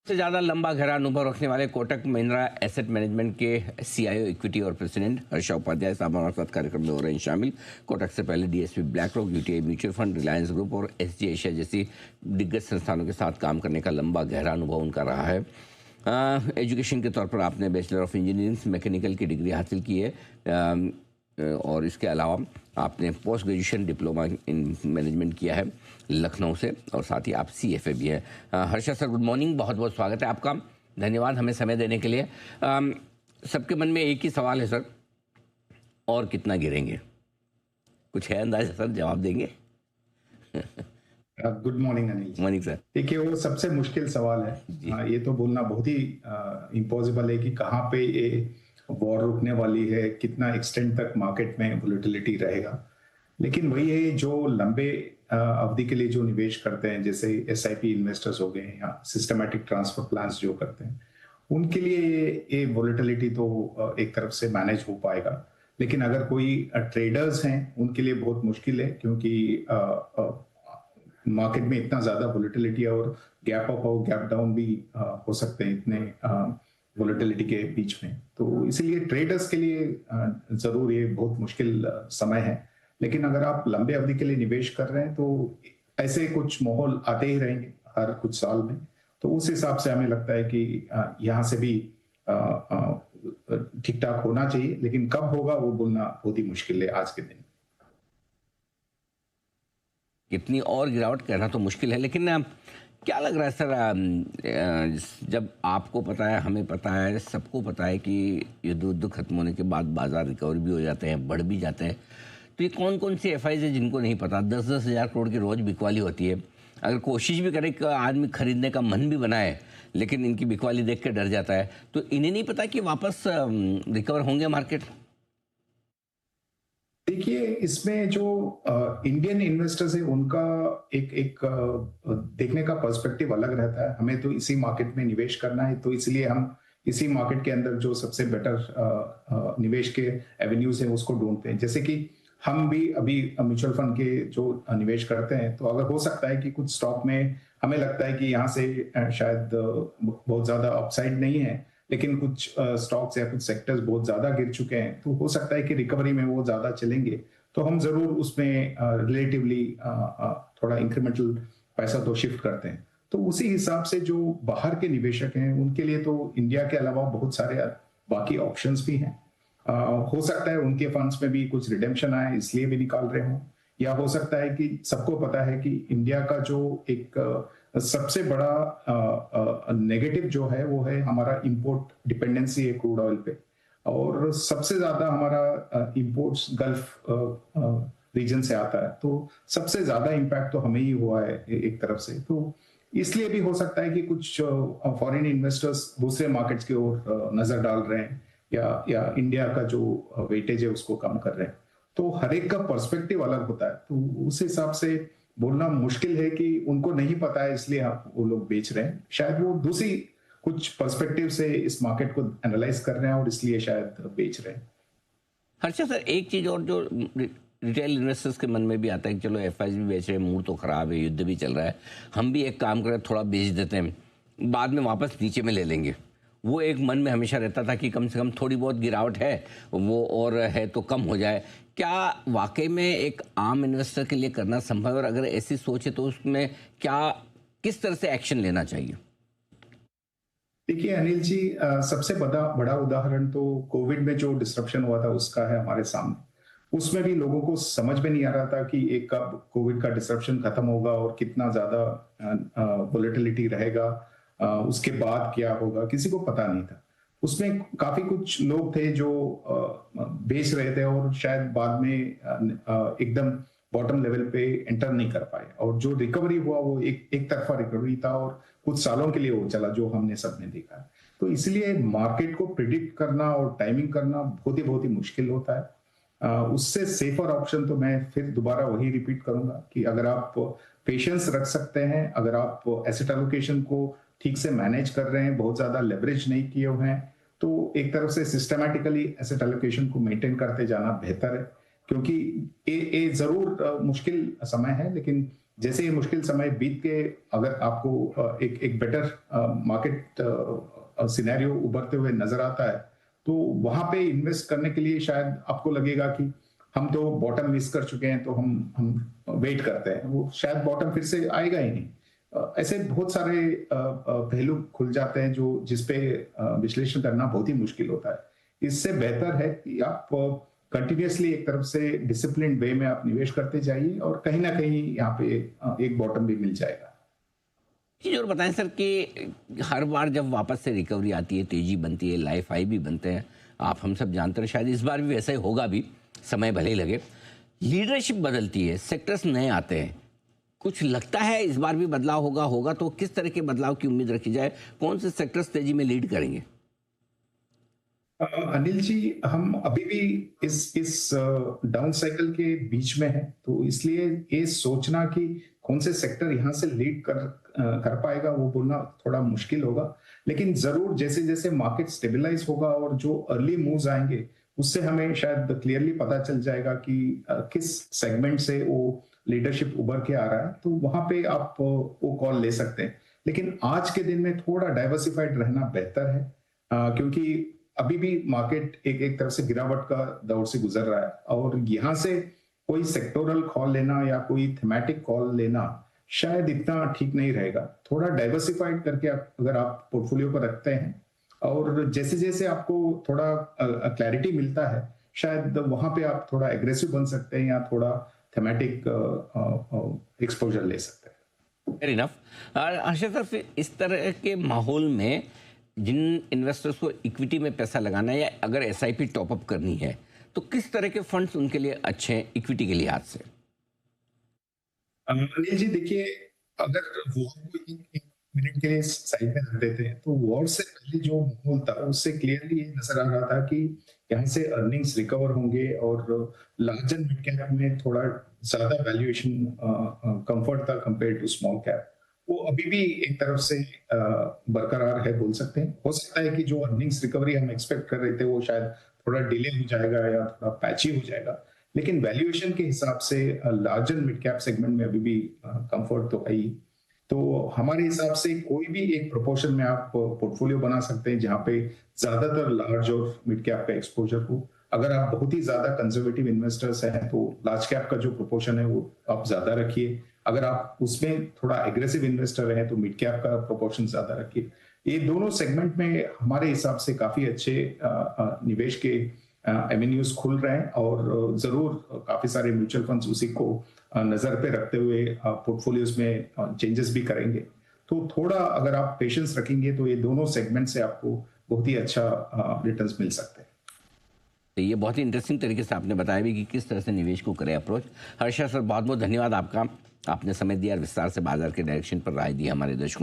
सबसे ज्यादा लंबा गहरा अनुभव रखने वाले कोटक महिंद्रा एसेट मैनेजमेंट के सीआईओ इक्विटी और प्रेसिडेंट हर्षा उपाध्याय साहब हमारे साथ कार्यक्रम में हो रहे हैं शामिल। कोटक से पहले DSP, black rock, UTI mutual fund, Reliance group और एसजी एशिया जैसी दिग्गज संस्थानों के साथ काम करने का लंबा गहरा अनुभव उनका रहा है। एजुकेशन के तौर पर आपने बैचलर ऑफ इंजीनियरिंग मैकेनिकल की डिग्री हासिल की है और इसके अलावा आपने post graduation diploma in management किया है लखनऊ से और साथ ही आप सीएफए भी हैं। हर्षा सर, गुड मॉर्निंग, बहुत बहुत स्वागत है आपका। धन्यवाद हमें समय देने के लिए। सबके मन में एक ही सवाल है सर, और कितना गिरेंगे? कुछ है अंदाजा सर, जवाब देंगे? Good morning Anil. Morning sir. देखिए, वो सबसे मुश्किल सवाल है। ये तो बोलना बहुत ही इम्पॉसिबल है कि कहाँ पे ये वॉर रुकने वाली है, कितना एक्सटेंड तक मार्केट में वोलेटिलिटी रहेगा। लेकिन वही है, जो लंबे अवधि के लिए जो निवेश करते हैं, जैसे एसआईपी इन्वेस्टर्स हो गए या सिस्टमैटिक ट्रांसफर प्लान्स जो करते हैं, उनके लिए ये वोलेटिलिटी तो एक तरफ से मैनेज हो पाएगा। लेकिन अगर कोई ट्रेडर्स हैं, उनके लिए बहुत मुश्किल है, क्योंकि मार्केट में इतना ज्यादा वोलेटिलिटी और गैप अप और गैप डाउन भी हो सकते हैं इतने वोलेटिलिटी के बीच में। तो इसीलिए ट्रेडर्स के लिए जरूर ये बहुत मुश्किल समय है। लेकिन अगर आप लंबे अवधि के लिए निवेश कर रहे हैं तो ऐसे कुछ माहौल आते ही रहेंगे हर कुछ साल में। तो उस हिसाब से हमें लगता है कि यहाँ से भी ठीक ठाक होना चाहिए, लेकिन कब होगा वो बोलना बहुत ही मुश्किल है आज के दिन। कितनी और गिरावट कहना तो मुश्किल है, लेकिन क्या लग रहा है सर, जब आपको पता है, हमें पता है, सबको पता है कि युद्ध खत्म होने के बाद बाजार रिकवर भी हो जाते हैं, बढ़ भी जाते हैं, तो ये कौन कौन सी एफआईज है जिनको नहीं पता? 10-10 हज़ार करोड़ की रोज बिकवाली होती है। अगर कोशिश भी करे कि आदमी खरीदने का मन भी बनाए, लेकिन इनकी बिकवाली देख के डर जाता है। तो इन्हें नहीं पता कि वापस रिकवर होंगे मार्केट। देखिए, इसमें जो इंडियन इन्वेस्टर्स है, उनका एक देखने का पर्सपेक्टिव अलग रहता है। हमें तो इसी मार्केट में निवेश करना है, तो इसलिए हम इसी मार्केट के अंदर जो सबसे बेटर निवेश के एवेन्यूज हैं उसको ढूंढते हैं। जैसे कि हम भी अभी म्यूचुअल फंड के जो निवेश करते हैं, तो अगर हो सकता है कि कुछ स्टॉक में हमें लगता है कि यहाँ से शायद बहुत ज्यादा अपसाइड नहीं है, लेकिन कुछ स्टॉक्स या कुछ सेक्टर्स बहुत ज्यादा गिर चुके हैं, तो हो सकता है कि रिकवरी में वो ज्यादा चलेंगे, तो हम जरूर उसमें रिलेटिवली थोड़ा इंक्रीमेंटल पैसा तो शिफ्ट करते हैं। तो उसी हिसाब से जो बाहर के निवेशक हैं, उनके लिए तो इंडिया के अलावा बहुत सारे बाकी ऑप्शंस भी हैं। हो सकता है उनके फंड्स में भी कुछ रिडेम्पशन आए, इसलिए भी निकाल रहे हों, या हो सकता है कि सबको पता है कि इंडिया का जो एक सबसे बड़ा नेगेटिव जो है वो है हमारा इंपोर्ट डिपेंडेंसी है क्रूड ऑयल पे, और सबसे ज्यादा हमारा इंपोर्ट्स गल्फ रीजन से आता है, तो सबसे ज्यादा इंपैक्ट तो हमें ही हुआ है एक तरफ से। तो इसलिए भी हो सकता है कि कुछ फॉरेन इन्वेस्टर्स दूसरे मार्केट्स की ओर नजर डाल रहे हैं, या इंडिया का जो वेटेज है उसको कम कर रहे हैं। तो हर एक का पर्सपेक्टिव अलग होता है, तो उस हिसाब से बोलना मुश्किल है कि उनको नहीं पता है इसलिए वो लोग बेच रहे हैं। शायद वो दूसरी कुछ पर्सपेक्टिव से इस मार्केट को एनालाइज कर रहे हैं और इसलिए शायद बेच रहे हैं। हर्षा सर, एक चीज और जो रिटेल इन्वेस्टर्स के मन में भी आता है कि चलो एफआईज भी बेच रहे हैं, मूड तो खराब है, युद्ध भी चल रहा है, हम भी एक काम करें, थोड़ा बेच देते हैं, बाद में वापस नीचे में ले लेंगे। वो एक मन में हमेशा रहता था कि कम से कम थोड़ी बहुत गिरावट है वो, और है तो कम हो जाए। क्या वाकई में एक आम इन्वेस्टर के लिए करना संभव है? और अगर ऐसी सोच है तो उसमें क्या, किस तरह से एक्शन लेना चाहिए? देखिए अनिल जी, सबसे बड़ा उदाहरण तो कोविड में जो डिसरप्शन हुआ था उसका है हमारे सामने। उसमें भी लोगों को समझ में नहीं आ रहा था कि एक कब कोविड का डिसरप्शन खत्म होगा और कितना ज्यादा वोलेटिलिटी रहेगा, उसके बाद क्या होगा, किसी को पता नहीं था। उसमें काफी कुछ लोग थे जो बेच रहे थे और शायद बाद में एकदम बॉटम लेवल पे एंटर नहीं कर पाए, और जो रिकवरी हुआ वो एक तरफा रिकवरी था और कुछ सालों के लिए वो चला, जो हमने सबने देखा। तो इसलिए मार्केट को प्रिडिक्ट करना और टाइमिंग करना बहुत ही मुश्किल होता है। उससे सेफर ऑप्शन तो मैं फिर दोबारा वही रिपीट करूंगा कि अगर आप पेशेंस रख सकते हैं, अगर आप एसेट एलोकेशन को ठीक से मैनेज कर रहे हैं, बहुत ज्यादा लेवरेज नहीं किए हुए हैं, तो एक तरफ से सिस्टमैटिकली एसेट एलोकेशन को मेंटेन करते जाना बेहतर है। क्योंकि ये जरूर मुश्किल समय है, लेकिन जैसे ये मुश्किल समय बीत के अगर आपको एक एक बेटर मार्केट सिनेरियो उभरते हुए नजर आता है, तो वहां पे इन्वेस्ट करने के लिए शायद आपको लगेगा कि हम तो बॉटम मिस कर चुके हैं, तो हम वेट करते हैं, वो शायद बॉटम फिर से आएगा ही नहीं। ऐसे बहुत सारे पहलू खुल जाते हैं जो जिसपे विश्लेषण करना बहुत ही मुश्किल होता है। इससे बेहतर है कि आप कंटिन्यूअसली एक तरफ से डिसिप्लिन वे में आप निवेश करते जाइए और कहीं ना कहीं यहाँ पे एक बॉटम भी मिल जाएगा। चीज़ और बताएं सर कि हर बार जब वापस से रिकवरी आती है, तेजी बनती है, लाइफ हाई भी बनते हैं, आप हम सब जानते हैं, शायद इस बार भी वैसा ही होगा भी, समय भले ही लगे। लीडरशिप बदलती है, सेक्टर्स नए आते हैं, कुछ लगता है इस बार भी बदलाव होगा तो किस तरह के बदलाव की उम्मीद रखी जाए? कौन से सेक्टर्स तेजी में लीड करेंगे? अनिल जी, हम अभी भी इस डाउन साइकिल के बीच में है, तो इसलिए ये सोचना कि कौन से सेक्टर यहाँ से लीड कर पाएगा वो बोलना थोड़ा मुश्किल होगा। लेकिन जरूर जैसे जैसे मार्केट स्टेबलाइज होगा और जो अर्ली मूव्स आएंगे उससे हमें शायद क्लियरली पता चल जाएगा कि किस सेगमेंट से वो लीडरशिप उभर के आ रहा है, तो वहां पे आप वो कॉल ले सकते हैं। लेकिन आज के दिन में थोड़ा डाइवर्सिफाइड रहना बेहतर है, क्योंकि अभी भी मार्केट एक एक तरफ से गिरावट का दौर से गुजर रहा है और यहाँ से कोई सेक्टोरल कॉल लेना या कोई थीमेटिक कॉल लेना शायद इतना ठीक नहीं रहेगा। थोड़ा डाइवर्सिफाइड करके अगर आप पोर्टफोलियो पर रखते हैं और जैसे जैसे आपको थोड़ा क्लैरिटी मिलता है, शायद वहां पे आप थोड़ा एग्रेसिव बन सकते हैं या थोड़ा थीमेटिक एक्सपोजर ले सकते हैं। Fair enough. हर्षद सर, फिर इस तरह के माहौल में जिन इन्वेस्टर्स को इक्विटी में पैसा लगाना है या अगर एसआईपी टॉपअप करनी है, तो किस तरह के फंड्स उनके लिए अच्छे हैं इक्विटी के लिहाज से? अनिल जी देखिए, अगर वॉर को एक मिनट के लिए साइड में रख देते हैं, तो वॉर से पहले जो माहौल था उससे क्लियरली ये नजर आ रहा था कि यहाँ से अर्निंग्स रिकवर होंगे और लार्ज एंड मिड कैप में थोड़ा ज्यादा वैल्यूएशन कंफर्ट था कंपेयर टू स्मॉल कैप। वो अभी भी एक तरफ से बरकरार है बोल सकते हैं। हो सकता है कि जो अर्निंग्स रिकवरी हम एक्सपेक्ट कर रहे थे वो शायद थोड़ा डिले हो जाएगा या थोड़ा पैची हो जाएगा, लेकिन वैल्यूएशन के हिसाब से large and mid cap segment में अभी भी कंफर्ट तो है ही। तो हमारे हिसाब से कोई भी एक प्रोपोर्शन में आप पोर्टफोलियो बना सकते हैं जहां पे ज्यादातर लार्ज और मिड कैप का एक्सपोजर हो। अगर आप बहुत ही ज्यादा कंजर्वेटिव इन्वेस्टर्स हैं तो लार्ज कैप का जो प्रोपोर्शन है वो आप ज्यादा रखिए। अगर आप उसमें थोड़ा एग्रेसिव इन्वेस्टर हैं तो मिड कैप का प्रोपोर्शन ज्यादा रखिए। ये दोनों सेगमेंट में हमारे हिसाब से काफी अच्छे निवेश के एवेन्यूज खुल रहे हैं और जरूर काफी सारे म्यूचुअल फंड्स उसी को नजर पे रखते हुए पोर्टफोलियोज में चेंजेस भी करेंगे। तो थोड़ा अगर आप पेशेंस रखेंगे तो ये दोनों सेगमेंट से आपको बहुत ही अच्छा रिटर्न्स मिल सकते हैं। तो ये बहुत ही इंटरेस्टिंग तरीके से आपने बताया भी कि किस तरह से निवेश को करें अप्रोच। हर्षद सर, बहुत बहुत धन्यवाद आपका, आपने समय दिया और विस्तार से बाजार के डायरेक्शन पर राय दी हमारे दर्शकों।